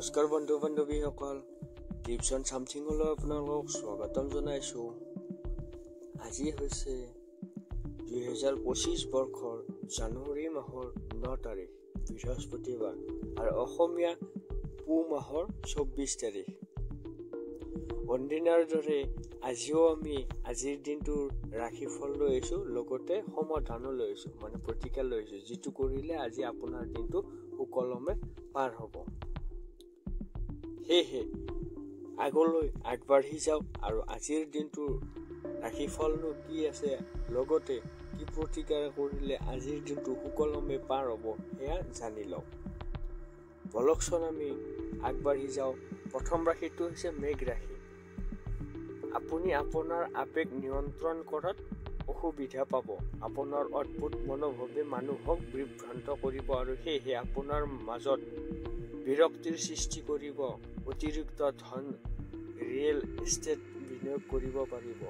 নমস্কাৰ বন্ধু বান্ধৱীসকল, tips on চামথিঙলৈ আপোনালোকক স্বাগতম জনাইছোঁ। আজি হৈছে 2025 বৰ্ষৰ জানুৱাৰী মাহৰ 9 তাৰিখ বৃহস্পতিবাৰ আৰু অসমীয়া পুহ মাহৰ 24 তাৰিখ। অন্দিনাৰ দৰে আজিও আমি আজিৰ দিনটোৰ ৰাশিফল লৈ আহিছোঁ, লগতে সমাধানো লৈ আহিছোঁ, মানে প্ৰতিকাৰ লৈ আহিছোঁ, যিটো কৰিলে আজি আপোনাৰ দিনটো সুকলমে পাৰ হ'ব। সেয়েহে আগলৈ আগবাঢ়ি যাওক আৰু আজিৰ দিনটোৰ ৰাশিফলনো কি আছে, লগতে কি প্ৰতিকাৰ কৰিলে আজিৰ দিনটো সুকলমে পাৰ হ'ব সেয়া জানি লওক। বলকচোন আমি আগবাঢ়ি যাওঁ। প্ৰথম ৰাশিটো হৈছে মেঘ ৰাশি। আপুনি আপোনাৰ আৱেগ নিয়ন্ত্ৰণ কৰাত অসুবিধা পাব। আপোনাৰ অদ্ভুত মনোভাৱে মানুহক বিভ্ৰান্ত কৰিব আৰু সেয়েহে আপোনাৰ মাজত বিৰক্তিৰ সৃষ্টি কৰিব। অতিৰিক্ত ধন ৰিয়েল এষ্টেট বিনিয়োগ কৰিব পাৰিব।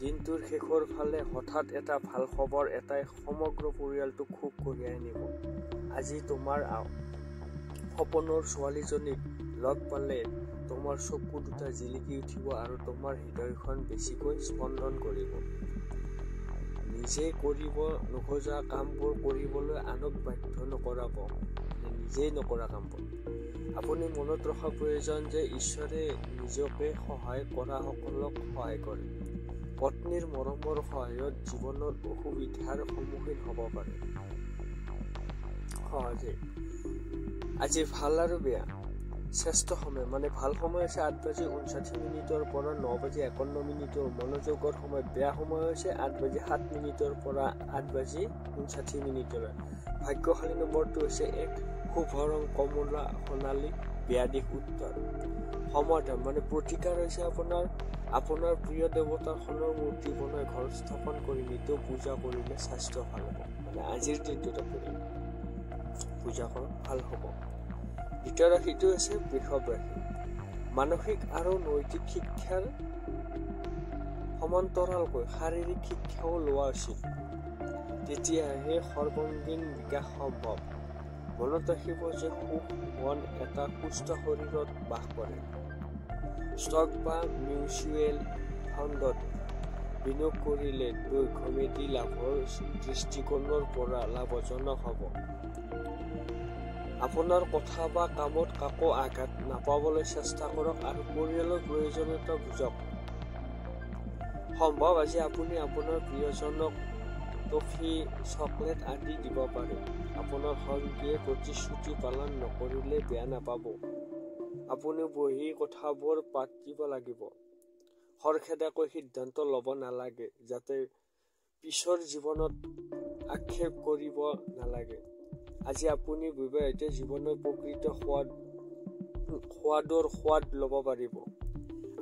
দিনটোৰ শেষৰ ফালে হঠাৎ এটা ভাল খবৰ এটাই সমগ্ৰ পৰিয়ালটোক সুখ কঢ়িয়াই আনিব। আজি তোমাৰ সপোনৰ ছোৱালীজনীক লগ পালে তোমাৰ চকু দুটা জিলিকি উঠিব আৰু তোমাৰ হৃদয়খন বেছিকৈ স্পন্দন কৰিব। নিজে কৰিব নোখোজা কামবোৰ কৰিবলৈ আনক বাধ্য নকৰাব, নিজেই নকৰা কামবোৰ। আপুনি মনত ৰখা প্ৰয়োজন যে ঈশ্বৰে নিজকে সহায় কৰাসকলক সহায় কৰে। পত্নীৰ মৰমৰ সহায়ত জীৱনৰ অসুবিধাৰ সন্মুখীন হ'ব পাৰে সহজে। আজি ভাল আৰু বেয়া শ্ৰেষ্ঠ সময়, মানে ভাল সময় হৈছে 8:59 পৰা 9:51। মনোযোগৰ সময়। বেয়া সময় হৈছে 8:07 পৰা 8:59। ভাগ্যশালী নম্বৰটো হৈছে 1। শুভ ৰং কমলা সোণালী। বেয়া দিশ উত্তৰ। সমাধান মানে প্ৰতিকাৰ হৈছে আপোনাৰ প্ৰিয় দেৱতাৰ সোণৰ মূৰ্তি বনাই ঘৰত স্থাপন কৰি নিতৌ পূজা কৰিলে স্বাস্থ্য ভাল হ'ব। মানে আজিৰ দিনটোত আপুনি পূজা কৰক, ভাল হ'ব। দ্বিতীয় ৰাশিটো হৈছে বৃষভ ৰাশি। মানসিক আৰু নৈতিক শিক্ষাৰ সমান্তৰালকৈ শাৰীৰিক শিক্ষাও লোৱা উচিত, তেতিয়াহে সৰ্বাংগীন বিকাশ সম্ভৱ। মনত ৰাখিব যে সুখ মন এটা সুস্থ শৰীৰত বাস কৰে। ষ্টক বা মিউচুৱেল ফাণ্ডত বিনিয়োগ কৰিলে দীৰ্ঘম্যাদী লাভৰ দৃষ্টিকোণৰ পৰা লাভজনক হ'ব। আপোনাৰ কথা বা কামত কাকো আঘাত নাপাবলৈ চেষ্টা কৰক আৰু পৰিয়ালৰ প্ৰয়োজনীয়তা বুজক। সম্ভৱ আজি আপুনি আপোনাৰ প্ৰিয়জনক টফি, চকলেট আদি দিব পাৰে। আপোনাৰ সংগীয়ে প্ৰতিশ্ৰুতি পালন নকৰিলে বেয়া নাপাব। আপুনি বহি কথাবোৰ পাতিব লাগিব। খৰখেদাকৈ সিদ্ধান্ত ল'ব নালাগে, যাতে পিছৰ জীৱনত আক্ষেপ কৰিব নালাগে। আজি আপুনি বিবাহিত জীৱনৰ প্ৰকৃত সোৱাদ ল'ব পাৰিব।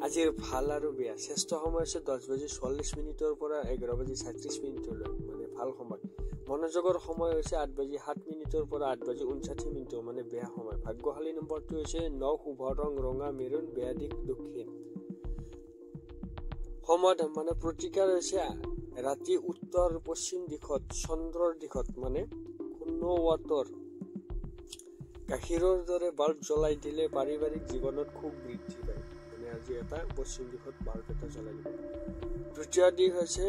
আজিৰ ভাল আৰু বেয়া শ্ৰেষ্ঠ সময় হৈছে 10:44 পৰা 11:36, মানে ভাল সময়। মনোযোগৰ সময় হৈছে 8:07 পৰা 8:59, মানে বেয়া সময়। ভাগ্যশালী নম্বৰটো হৈছে 9। শুভ ৰং ৰঙা মেৰুন। বেয়া দিশ দক্ষিণ। সমাধান মানে প্ৰতিকাৰ হৈছে ৰাতি উত্তৰ পশ্চিম দিশত চন্দ্ৰৰ দিশত, মানে 0 ৱাটৰ গাখীৰৰ দৰে বাল্ব জ্বলাই দিলে পাৰিবাৰিক জীৱনত খুব বৃদ্ধি পায়। মানে আজি এটা পশ্চিম দিশত বাল্ব এটা জ্বলাই দিব। তৃতীয় দিশ হৈছে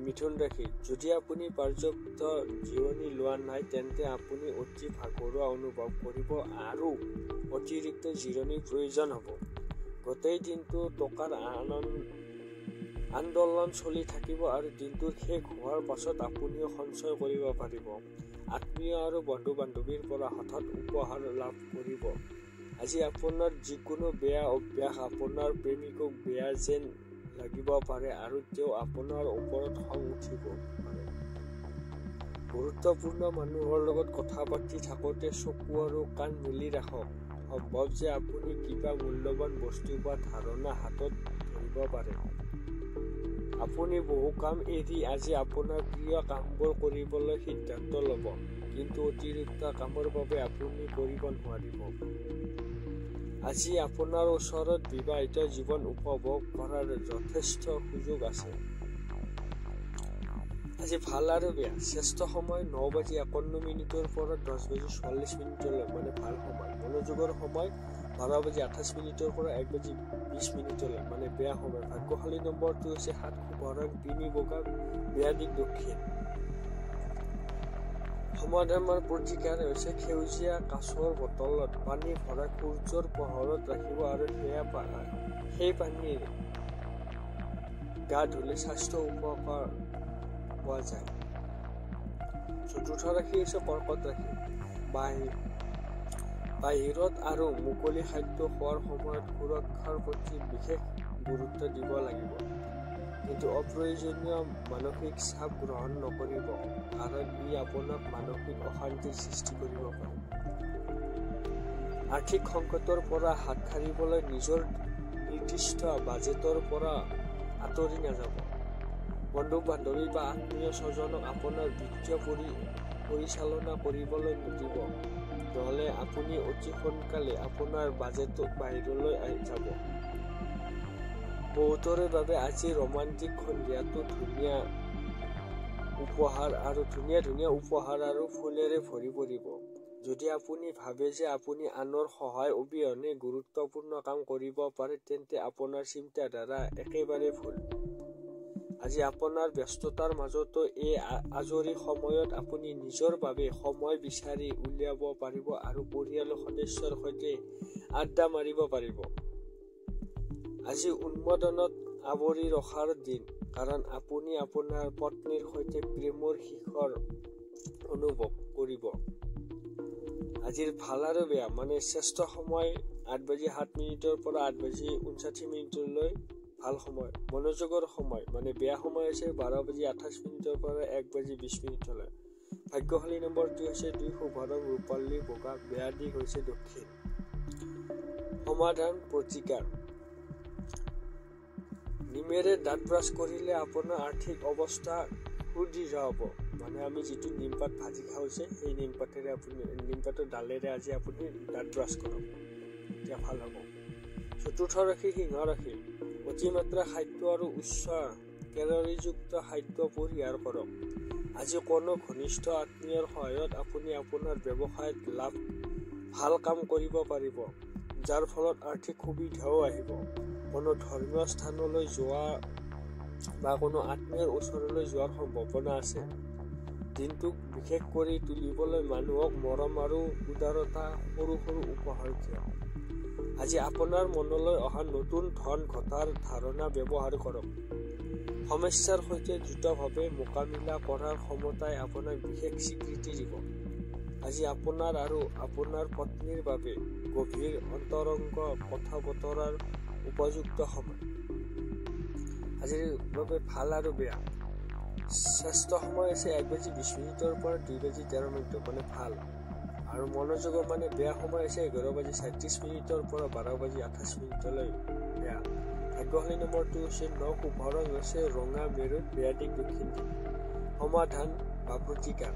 মিথুন ৰাশি। যদি আপুনি পৰ্যাপ্ত জিৰণি লোৱা নাই, তেন্তে আপুনি অতি ভাগৰুৱা অনুভৱ কৰিব আৰু অতিৰিক্ত জিৰণিৰ প্ৰয়োজন হ'ব। গোটেই দিনটো টকাৰ আন্দোলন চলি থাকিব আৰু দিনটোৰ শেষ হোৱাৰ পাছত আপুনিও সঞ্চয় কৰিব পাৰিব। আত্মীয় আৰু বন্ধু বান্ধৱীৰ পৰা হঠাৎ উপহাৰ লাভ কৰিব। আজি আপোনাৰ যিকোনো বেয়া অভ্যাস আপোনাৰ প্ৰেমিকক বেয়া যেন লাগিব পাৰে আৰু তেওঁ আপোনাৰ ওপৰত খং উঠিব পাৰে। গুৰুত্বপূৰ্ণ মানুহৰ লগত কথা পাতি থাকোঁতে চকু আৰু কাণ মেলি ৰাখক। সম্ভৱ যে আপুনি কিবা মূল্যৱান বস্তু বা ধাৰণা হাতত ধৰিব পাৰে। আপুনি বহু কাম এৰি আজি আপোনাৰ প্ৰিয় কামবোৰ কৰিবলৈ সিদ্ধান্ত ল'ব, কিন্তু অতিৰিক্ত কামৰ বাবে আপুনি কৰিব নোৱাৰিব। আজি আপোনাৰ ওচৰত বিবাহিত জীৱন উপভোগ কৰাৰ যথেষ্ট সুযোগ আছে। আজি ভাল আৰু বেয়া শ্ৰেষ্ঠ সময় 9:51 পৰা 10:44 মানে ভাল সময়। মনোযোগৰ সময় 12:28 পৰা 1:20 মানে বেয়া সময়। ভাগ্যশালী নম্বৰটো হৈছে 7 শুভ ৰং 3 বগা, বেয়া দিশ দক্ষিণ। সমাধানৰ প্ৰতিকাৰ হৈছে সেউজীয়া কাঁচৰ বটলত পানী ভৰাই সূৰ্যৰ পোহৰত ৰাখিব আৰু সেই পানীৰ গা ধুলে স্বাস্থ্য উপকাৰ পোৱা যায়। চতুৰ্থ ৰাশি হৈছে কৰ্কট ৰাশি। বাহিৰত আৰু মুকলি খাদ্য খোৱাৰ সময়ত সুৰক্ষাৰ প্ৰতি বিশেষ গুৰুত্ব দিব লাগিব, কিন্তু অপ্ৰয়োজনীয় মানসিক চাপ গ্ৰহণ নকৰিব, কাৰণ ই আপোনাক মানসিক অশান্তিৰ সৃষ্টি কৰিব পাৰে। আৰ্থিক সংকটৰ পৰা হাত সাৰিবলৈ নিজৰ নিৰ্দিষ্ট বাজেটৰ পৰা আঁতৰি নাযাব। বন্ধু-বান্ধৱী বা আত্মীয় স্বজনক আপোনাৰ বিত্তীয় পৰিচালনা কৰিবলৈ নিদিব, নহ'লে আপুনি অতি সোনকালে আপোনাৰ বাজেটৰ বাহিৰলৈ যাব। বহুতৰে বাবে আজি ৰোমান্টিক সন্ধিয়াটো ধুনীয়া উপহাৰ আৰু ফুলেৰে ভৰি পৰিব। যদি আপুনি ভাবে যে আপুনি আনৰ সহায় অবিহনে গুৰুত্বপূৰ্ণ কাম কৰিব পাৰে, তেন্তে আপোনাৰ চিন্তাধাৰা একেবাৰে ভুল। আজি আপোনাৰ ব্যস্ততাৰ মাজতো এই আজৰি সময়ত আপুনি নিজৰ বাবে সময় বিচাৰি উলিয়াব পাৰিব আৰু পৰিয়ালৰ সদস্যৰ সৈতে আড্ডা মাৰিব পাৰিব। আজি উন্মাদনাত আৱৰি ৰখাৰ দিন, কাৰণ আপুনি আপোনাৰ পত্নীৰ সৈতে প্ৰেমৰ শিখৰ অনুভৱ কৰিব। আজিৰ ভাল আৰু বেয়া মানে শ্ৰেষ্ঠ সময় 8:07 পৰা 8:59 ভাল সময়। মনোযোগৰ সময় মানে বেয়া সময় হৈছে 12:28 পৰা 1:20। ভাগ্যশালী নম্বৰটো হৈছে 2 শুভ ৰং ৰূপালী বগা, বেয়া দিশ হৈছে দক্ষিণ। সমাধান প্ৰতিকাৰ নিমেৰে দাঁত ব্ৰাছ কৰিলে আপোনাৰ আৰ্থিক অৱস্থা সুদৃঢ় হ'ব। মানে আমি যিটো নিমপাত ভাজি খাওঁ যে, সেই নিমপাতৰ ডালেৰে আজি আপুনি দাঁত ব্ৰাছ কৰক, তেতিয়া ভাল হ'ব। চতুৰ্থ ৰাশি সিংহ ৰাশি। অতিমাত্ৰা খাদ্য আৰু উচ্চ কেলৰিযুক্ত খাদ্য পৰিহাৰ কৰক। আজি কোনো ঘনিষ্ঠ আত্মীয়ৰ সহায়ত আপুনি আপোনাৰ ব্যৱসায়ত ভাল কাম কৰিব পাৰিব, যাৰ ফলত আৰ্থিক সুবিধাও আহিব। কোনো ধৰ্মীয় স্থানলৈ যোৱা বা কোনো আত্মীয়ৰ ওচৰলৈ যোৱাৰ সম্ভাৱনা আছে। দিনটোক বিশেষ কৰি তুলিবলৈ মানুহক মৰম আৰু উদাৰতা সৰু উপহাৰ দিয়ক। আজি আপোনাৰ মনলৈ অহা নতুন ধন ঘটাৰ ধাৰণা ব্যৱহাৰ কৰক। সমস্যাৰ সৈতে দ্ৰুতভাৱে মোকাবিলা কৰাৰ ক্ষমতাই আপোনাক বিশেষ স্বীকৃতি দিব। আজি আপোনাৰ আৰু আপোনাৰ পত্নীৰ বাবে গভীৰ অন্তৰংগ কথা-বতৰাৰ উপযুক্ত সময়। আজিৰ বাবে ভাল আৰু বেয়া শ্ৰেষ্ঠ সময় হৈছে 1:20 পৰা 2:13 মানে ভাল, আৰু মনোযোগৰ মানে বেয়া সময় হৈছে 11:37 পৰা 12:28 বেয়া। ভাগ্যশালী নম্বৰটো হৈছে 9 শুভ ৰং হৈছে ৰঙা মেৰুন, বেয়া দিশ দক্ষিণ দিশ। সমাধান বা প্ৰতিকাৰ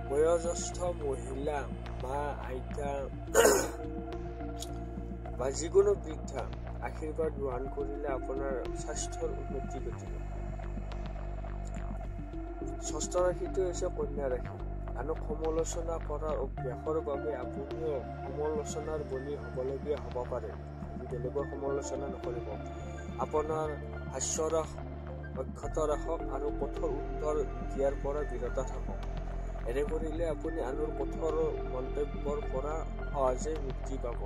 বয়োজ্যেষ্ঠ মহিলা, মা, আইতা বা যিকোনো বৃদ্ধা আশীৰ্বাদ গ্ৰহণ কৰিলে আপোনাৰ স্বাস্থ্যৰ উন্নতি ঘটিব। ষষ্ঠ ৰাশিটো হৈছে কন্যা ৰাশি। আনক সমালোচনা কৰাৰ অভ্যাসৰ বাবে আপুনিও সমালোচনাৰ বলি হ'বলগীয়া হ'ব পাৰে। বেলেগৰ সমালোচনা নকৰিব। আপোনাৰ হাস্যৰস অক্ষত ৰাখক আৰু কঠোৰ উত্তৰ দিয়াৰ পৰা বিৰত থাকক। এনে কৰিলে আপুনি আনৰ কঠোৰ মন্তব্যৰ পৰা সহজে মুক্তি পাব।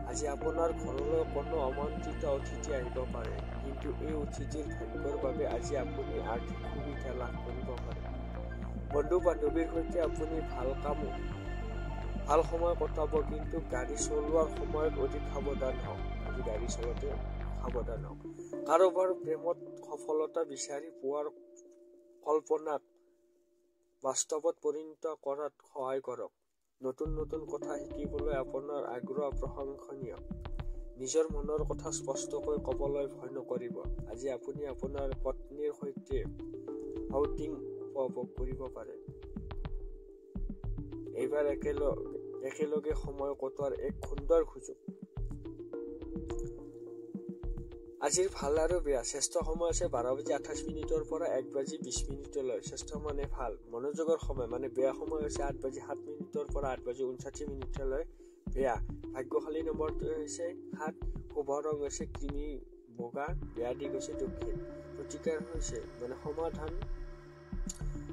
আজি আপোনাৰ ঘৰলৈ কোনো আমন্ত্ৰিত অতিথি আহিব পাৰে, কিন্তু এই অতিথিৰ ভাগ্যৰ বাবে আজি আপুনি আৰ্থিক সুবিধা লাভ কৰিব পাৰে। বন্ধু-বান্ধৱীৰ সৈতে আপুনি ভাল সময় কটাব, কিন্তু গাড়ী চলোৱাৰ সময়ত অধিক সাৱধান হওক। আজি গাড়ী চলাওঁতে সাৱধান হওক। কাৰোবাৰ প্ৰেমত সফলতা বিচাৰি পোৱাৰ কল্পনাক বাস্তৱত পৰিণত কৰাত সহায় কৰক। নতুন কথা শিকিবলৈ আপোনাৰ আগ্ৰহ প্ৰশংসনীয়। নিজৰ মনৰ কথা স্পষ্টকৈ ক'বলৈ ভয় নকৰিব। আজি আপুনি আপোনাৰ পত্নীৰ সৈতে আউটিং উপভোগ কৰিব পাৰে। এইবাৰ একেলগে সময় কটোৱাৰ এক সুন্দৰ সুযোগ। আজিৰ ভাল আৰু বেয়া শ্ৰেষ্ঠ সময় আছে 12:28 পৰা 1:20 শ্ৰেষ্ঠ মানে ভাল। মনোযোগৰ সময় মানে বেয়া সময় হৈছে 8:07 পৰা 8:59 বেয়া। ভাগ্যশালী নম্বৰটো হৈছে 7। শুভ ৰং হৈছে ক্ৰীমি বগা, বেয়া দিশ হৈছে দক্ষিণ। প্ৰতিকাৰ হৈছে মানে সমাধান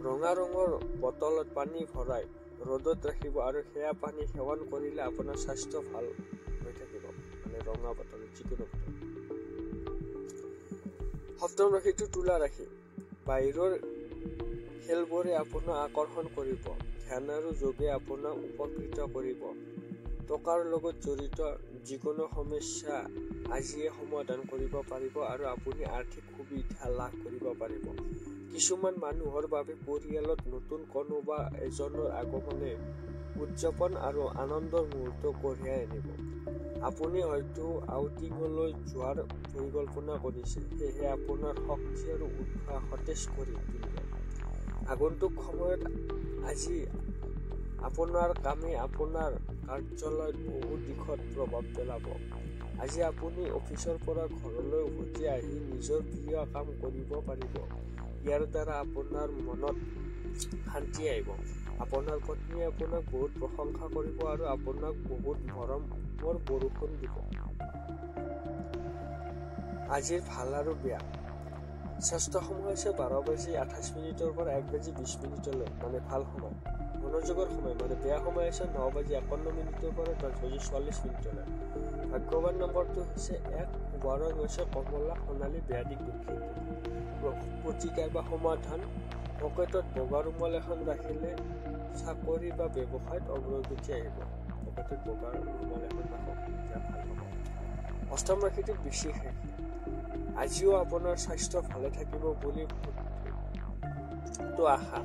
ৰঙা ৰঙৰ বটলত পানী ভৰাই ৰ'দত ৰাখিব আৰু সেয়া পানী সেৱন কৰিলে আপোনাৰ স্বাস্থ্য ভাল হৈ থাকিব। মানে ৰঙা বটল যিকোনো বটল। সপ্তম ৰাশিটো তুলা ৰাশি। বাহিৰৰ খেলবোৰে আপোনাক আকৰ্ষণ কৰিব। ধ্যান আৰু যোগে আপোনাক উপকৃত কৰিব। টকাৰ লগত জড়িত যিকোনো সমস্যা আজিয়ে সমাধান কৰিব পাৰিব আৰু আপুনি আৰ্থিক সুবিধা লাভ কৰিব পাৰিব। কিছুমান মানুহৰ বাবে পৰিয়ালত নতুন কোনোবা এজনৰ আগমনে উদযাপন আৰু আনন্দৰ মুহূৰ্ত কঢ়িয়াই আনিব। আপুনি হয়তো আউটিঙলৈ যোৱাৰ পৰিকল্পনা কৰিছে, সেয়েহে আপোনাৰ শক্তি আৰু উৎসাহ সতেজ কৰি তুলিব। আগন্তুক সময়ত আজি আপোনাৰ কামে আপোনাৰ কাৰ্যালয়ত বহু দিশত প্ৰভাৱ পেলাব। আজি আপুনি অফিচৰ পৰা ঘৰলৈ উভতি আহি নিজৰ প্ৰিয় কাম কৰিব পাৰিব। ইয়াৰ দ্বাৰা আপোনাৰ মনত শান্তি আহিব। আপোনাৰ পত্নীয়ে আপোনাক বহুত প্ৰশংসা কৰিব আৰু আপোনাক বহুত মৰমৰ বৰষুণ দিব। আজিৰ ভাল আৰু বেয়া শ্ৰেষ্ঠ সময় হৈছে 12:28 পৰা 1:20 মানে ভাল সময়। মনোযোগৰ সময় মানে বেয়া সময় হৈছে 9:51 পৰা 10:44। ভাগ্যৱান নম্বৰটো হৈছে 1। শুভ ৰং হৈছে কমলা সোণালী, বেয়া দিশ দক্ষিণ। প্ৰতিকাৰ বা সমাধান পকেটত বগা ৰুমাল এখন ৰাখিলে চাকৰি বা ব্যৱসায়ত অগ্ৰগতি আহিব। পকেটত বগা ৰুমাল এখন ৰাখক, তেতিয়া ভাল হ'ব। অষ্টম ৰাশিটো বৃশ্চিক ৰাশি। আজিও আপোনাৰ স্বাস্থ্য ভালে থাকিব বুলি আশা।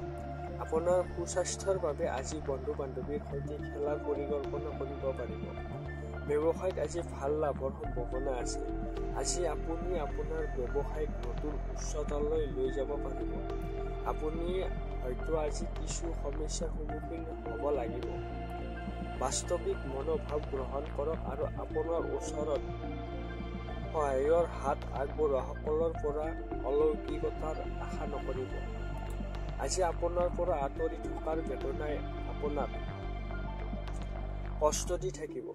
আপোনাৰ সুস্বাস্থ্যৰ বাবে আজি বন্ধু বান্ধৱীৰ সৈতে খেলাৰ পৰিকল্পনা কৰিব পাৰিব। ব্যৱসায়ত আজি ভাল লাভৰ সম্ভাৱনা আছে। আজি আপুনি আপোনাৰ ব্যৱসায়ক নতুন উচ্চতালৈ লৈ যাব পাৰিব। আপুনি হয়তো আজি কিছু সমস্যাৰ সন্মুখীন হ'ব লাগিব। বাস্তৱিক মনোভাৱ গ্ৰহণ কৰক আৰু আপোনাৰ ওচৰত সহায়ৰ হাত আগবঢ়োৱাসকলৰ পৰা অলৌকিকতাৰ আশা নকৰিব। আজি আপোনাৰ পৰা আঁতৰি থকাৰ বেদনাই আপোনাক কষ্ট দি থাকিব।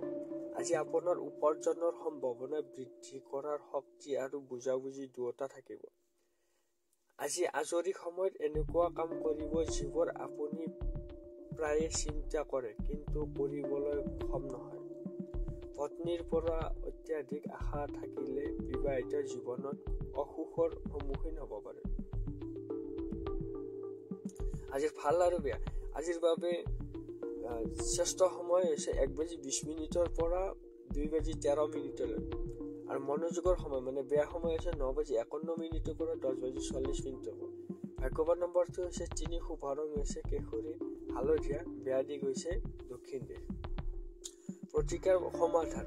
আজি আপোনাৰ উপাৰ্জনৰ সম্ভাৱনা বৃদ্ধি কৰাৰ শক্তি আৰু বুজাবুজি দুয়োটা থাকিব। আজি আজৰি সময়ত এনেকুৱা কাম কৰিব যিবোৰ আপুনি প্ৰায়ে চিন্তা কৰে কিন্তু কৰিবলৈ সক্ষম নহয়। পত্নীৰ পৰা অত্যাধিক আশা থাকিলে বিবাহিত জীৱনত অসুখৰ সন্মুখীন হ'ব পাৰে। আজিৰ ভাল আৰু বেয়া আজিৰ বাবে শ্ৰেষ্ঠ সময় হৈছে 1:20 পৰা 2:13 আৰু মনোযোগৰ সময় মানে বেয়া সময় হৈছে 9:51 পৰা 10:40। ভাগ্যৱান নম্বৰটো হৈছে 3। শুভ ৰং হৈছে কেশৰী হালধীয়া, বেয়া দিশ হৈছে দক্ষিণ দিশ। প্ৰতিকাৰ সমাধান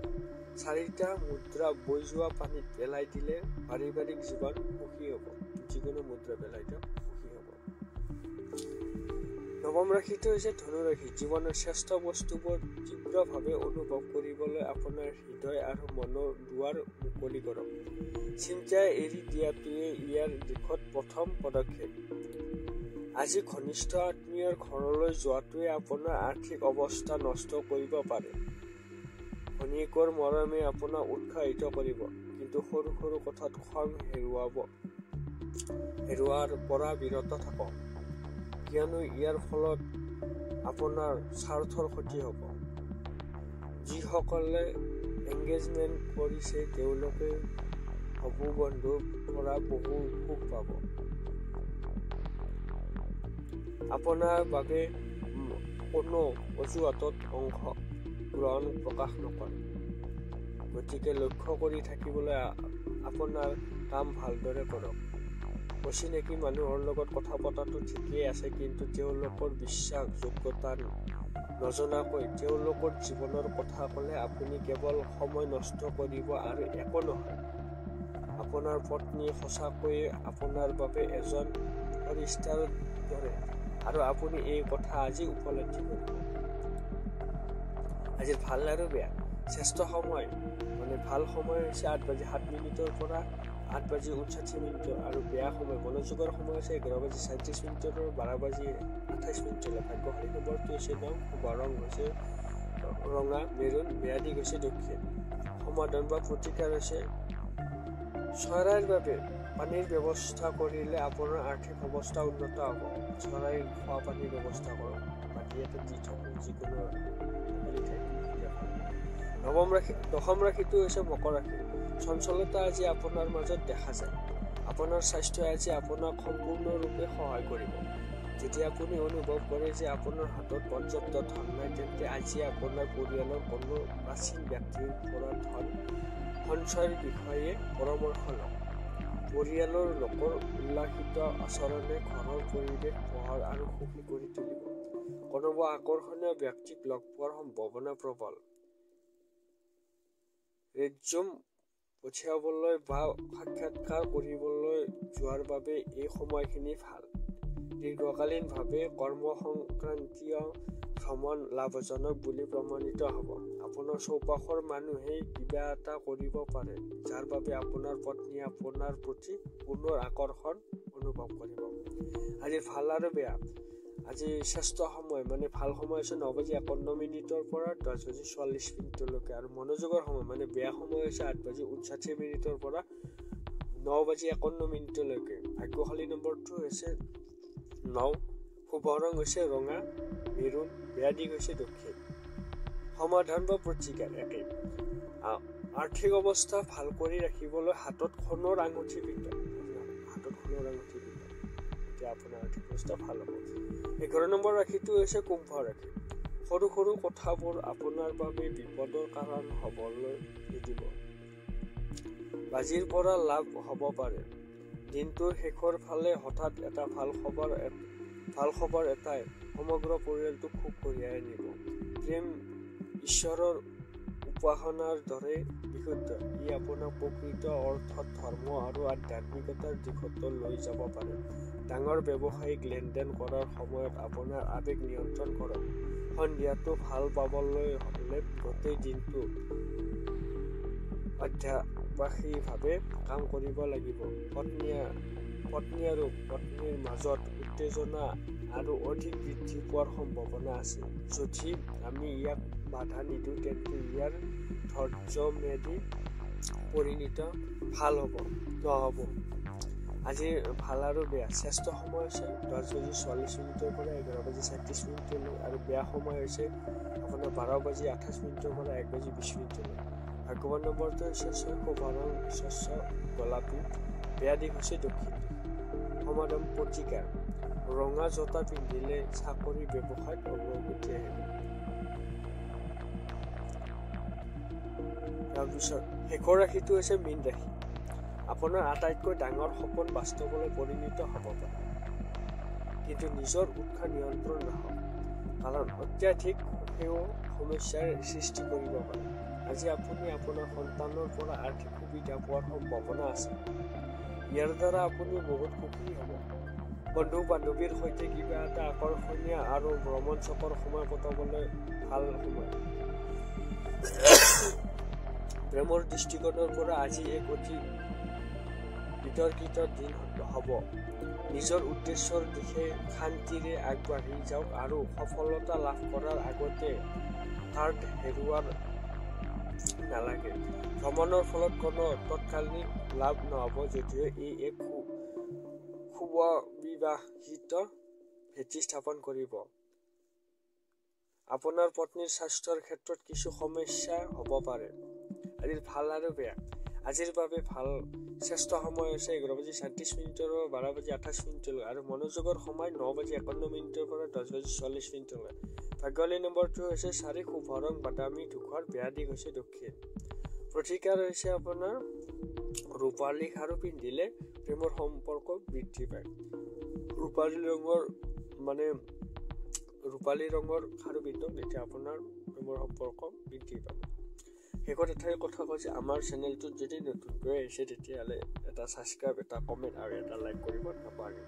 4টা মুদ্ৰা বৈ যোৱা পানীত পেলাই দিলে পাৰিবাৰিক জীৱন সুখী হ'ব। যিকোনো মুদ্ৰা পেলাই দিয়ক, সুখী হ'ব। নৱম ৰাশিটো হৈছে ধনু ৰাশি। জীৱনৰ শ্ৰেষ্ঠ বস্তুবোৰ তীব্ৰভাৱে অনুভৱ কৰিবলৈ আপোনাৰ হৃদয় আৰু মনৰ দুৱাৰ মুকলি কৰক। চিন্তা এৰি দিয়াটোৱে ইয়াৰ দিশত প্ৰথম পদক্ষেপ। আজি ঘনিষ্ঠ আত্মীয়ৰ ঘৰলৈ যোৱাটোৱে আপোনাৰ আৰ্থিক অৱস্থা নষ্ট কৰিব পাৰে। ভনীয়েকৰ মৰমে আপোনাক উৎসাহিত কৰিব, কিন্তু সৰু সৰু কথাত খং হেৰুওৱাৰ পৰা বিৰত থাকক, কিয়নো ইয়াৰ ফলত আপোনাৰ স্বাৰ্থৰ ক্ষতি হ'ব। যিসকলে এংগেজমেণ্ট কৰিছে তেওঁলোকে হবু বন্ধুৰ পৰা বহু সুখ পাব। আপোনাৰ বাবে কোনো অজুহাতত অংশ গ্ৰহণ প্ৰকাশ নকৰে। গতিকে লক্ষ্য কৰি থাকিবলৈ আপোনাৰ কাম ভালদৰে কৰক। অচিনাকি মানুহৰ লগত কথা পতাটো ঠিকেই আছে, কিন্তু তেওঁলোকৰ বিশ্বাসযোগ্যতা নজনাকৈ তেওঁলোকৰ জীৱনৰ কথা ক'লে আপুনি কেৱল সময় নষ্ট কৰিব আৰু একো নহয়। আপোনাৰ পত্নী সঁচাকৈয়ে আপোনাৰ বাবে এজন ফৰিষ্টাৰ দৰে আৰু আপুনি এই কথা আজি উপলব্ধি কৰিব। আজিৰ ভাল আৰু বেয়া শ্ৰেষ্ঠ সময় মানে ভাল সময় হৈছে 8:07 পৰা 8:59 আৰু বেয়া সময় মনোযোগৰ সময় হৈছে 11:37 পৰা 12:28। ভাগ্যশালী নম্বৰটো হৈছে 9, শুভ ৰং হৈছে ৰঙা মেৰুন, বেয়া দিশ হৈছে দক্ষিণ। সমাধান বা প্ৰতিকাৰ হৈছে চৰাইৰ বাবে পানীৰ ব্যৱস্থা কৰিলে আপোনাৰ আৰ্থিক অৱস্থা উন্নত হ'ব। চৰাইৰ খোৱা পানীৰ ব্যৱস্থা কৰক, বাকী এটা দি থাকক যিকোনো দশম ৰাশিটো হৈছে মকৰ ৰাশি। চঞ্চলতা আজি আপোনাৰ মাজত দেখা যায়। আপোনাৰ স্বাস্থ্যই আজি আপোনাক সম্পূৰ্ণৰূপে সহায় কৰিব। যদি আপুনি অনুভৱ কৰে যে আপোনাৰ হাতত পৰ্যাপ্ত ধন নাই, তেন্তে আজি আপোনাৰ পৰিয়ালৰ কোনো প্ৰাচীন ব্যক্তিৰ পৰা ধন সঞ্চয়ৰ বিষয়ে পৰামৰ্শ লওক। পৰিয়ালৰ লোকৰ উল্লাসিত আচৰণে ঘৰৰ পৰিৱেশ পোহৰ আৰু সুখী কৰি তুলিব। কোনোবা আকৰ্ষণীয় ব্যক্তিক লগ পোৱাৰ সম্ভাৱনা প্ৰবল। ৰেজ্যুম পঠিয়াবলৈ বা সাক্ষাৎকাৰ কৰিবলৈ যোৱাৰ বাবে এই সময়খিনি ভাল। দীৰ্ঘকালীনভাৱে কৰ্মসংক্ৰান্তীয় ভ্ৰমণ লাভজনক বুলি প্ৰমাণিত হ'ব। আপোনাৰ চৌপাশৰ মানুহে কিবা এটা কৰিব পাৰে যাৰ বাবে আপোনাৰ পত্নীয়ে আপোনাৰ প্ৰতি পুনৰ আকৰ্ষণ অনুভৱ কৰিব। আজি ভাল আৰু বেয়া। আজি শ্ৰেষ্ঠ সময় মানে ভাল সময় হৈছে 9:51 পৰা 10:44 আৰু মনোযোগৰ সময় মানে বেয়া সময় হৈছে 8:59 পৰা 9:51। ভাগ্যশালী নম্বৰটো হৈছে 9, শুভ ৰং হৈছে ৰঙা মেৰুন, বেয়া দিশ হৈছে দক্ষিণ। সমাধান বা প্ৰতিকাৰ একে। আৰ্থিক অৱস্থা ভাল কৰি ৰাখিবলৈ হাতত সোণৰ আঙুঠি পিন্ধক। এতিয়া আপোনাৰ আৰ্থিক অৱস্থা ভাল হ'ব। 11 নম্বৰ ৰাশিটো হৈছে কুম্ভ ৰাশি। সৰু সৰু কথাবোৰ আপোনাৰ বাবে বিপদৰ কাৰণ হ'বলৈ নিদিব। বাজিৰ পৰা লাভ হ'ব পাৰে। দিনটোৰ শেষৰ ফালে হঠাৎ এটা ভাল খবৰ এটাই সমগ্ৰ পৰিয়ালটোক সুখ কঢ়িয়াই আনিব। প্ৰেম ঈশ্বৰৰ উপাসনাৰ দৰে বিশুদ্ধ। ই আপোনাক প্ৰকৃত অৰ্থত ধৰ্ম আৰু আধ্যাত্মিকতাৰ দিশতো লৈ যাব পাৰে। ডাঙৰ ব্যৱসায়িক লেনদেন কৰাৰ সময়ত আপোনাৰ আৱেগ নিয়ন্ত্ৰণ কৰক। সন্ধিয়াটো ভাল পাবলৈ হ'লে গোটেই দিনটো অধ্যাৱসায়ীভাৱে কাম কৰিব লাগিব। পত্নী আৰু পত্নীৰ মাজত উত্তেজনা আৰু অধিক বৃদ্ধি পোৱাৰ সম্ভাৱনা আছে। যদি আমি ইয়াক বাধা নিদিওঁ তেন্তে ইয়াৰ ধৈৰ্য্যমেধি পৰিণত ভাল নহ'ব। আজি ভাল আৰু বেয়া। শ্ৰেষ্ঠ সময় হৈছে 10:44 পৰা 11:37 আৰু বেয়া সময় হৈছে আপোনাৰ 12:28 পৰা 1:20। ভাগ্যৱান নম্বৰটো হৈছে 6, শুভ ৰং স্বচ্ছ গোলাপী, বেয়া দিশ হৈছে দক্ষিণ দিশ। সমাধান প্ৰতিকাৰ ৰঙা জোতা পিন্ধিলে চাকৰি ব্যৱসায়ত অগ্ৰগতি আহিব। তাৰপিছত শেষৰ ৰাশিটো হৈছে মীন ৰাশি। আপোনাৰ আটাইতকৈ ডাঙৰ সপোন বাস্তৱলৈ পৰিণত হ'ব পাৰে, কিন্তু নিজৰ উৎসাহ নিয়ন্ত্ৰণ ৰাখক, কাৰণ অত্যাধিক সুখেও সমস্যাৰ সৃষ্টি কৰিব পাৰে। আজি আপুনি আপোনাৰ সন্তানৰ পৰা আৰ্থিক সুবিধা পোৱাৰ সম্ভাৱনা আছে। ইয়াৰ দ্বাৰা আপুনি বহুত সুখী হ'ব। বন্ধু বান্ধৱীৰ সৈতে কিবা এটা আকৰ্ষণীয় আৰু ৰোমাঞ্চকৰ সময় কটাবলৈ ভাল সময়। প্ৰেমৰ দৃষ্টিকোণৰ পৰা আজি এক অতি বিতৰ্কিত দিন হ'ব। নিজৰ উদ্দেশ্যৰ দিশে শান্তিৰে আগবাঢ়ি যাওক আৰু সফলতা লাভ কৰাৰ আগতে কাৰ্ড হেৰুৱাৰ নালাগে। ভ্ৰমণৰ ফলত কোনো তৎকালীন লাভ নহ'ব যদিও ই এক সুবিবাহিত ভেটি স্থাপন কৰিব। আপোনাৰ পত্নীৰ স্বাস্থ্যৰ ক্ষেত্ৰত কিছু সমস্যা হ'ব পাৰে। আজিৰ ভাল আৰু বেয়া। আজিৰ বাবে ভাল শ্ৰেষ্ঠ সময় হৈছে 11:37 পৰা 12:28 আৰু মনোযোগৰ সময় 9:51 পৰা 10:44। ভাগ্যশালী নম্বৰটো হৈছে 4, শুভ ৰং বাদামী ধূসৰ, বেয়া দিশ হৈছে দক্ষিণ। প্ৰতিকাৰ হৈছে আপোনাৰ ৰূপালী খাৰু পিন্ধিলে প্ৰেমৰ সম্পৰ্ক বৃদ্ধি পায়। ৰূপালী ৰঙৰ খাৰু পিন্ধক, তেতিয়া আপোনাৰ প্ৰেমৰ সম্পৰ্ক বৃদ্ধি পাব। শেষত এটাই কথা কৈছে, আমাৰ চেনেলটোত যদি নতুনকৈ আহিছে তেতিয়াহ'লে এটা ছাবস্ক্ৰাইব, এটা কমেণ্ট আৰু এটা লাইক কৰিব নাপাহৰিব।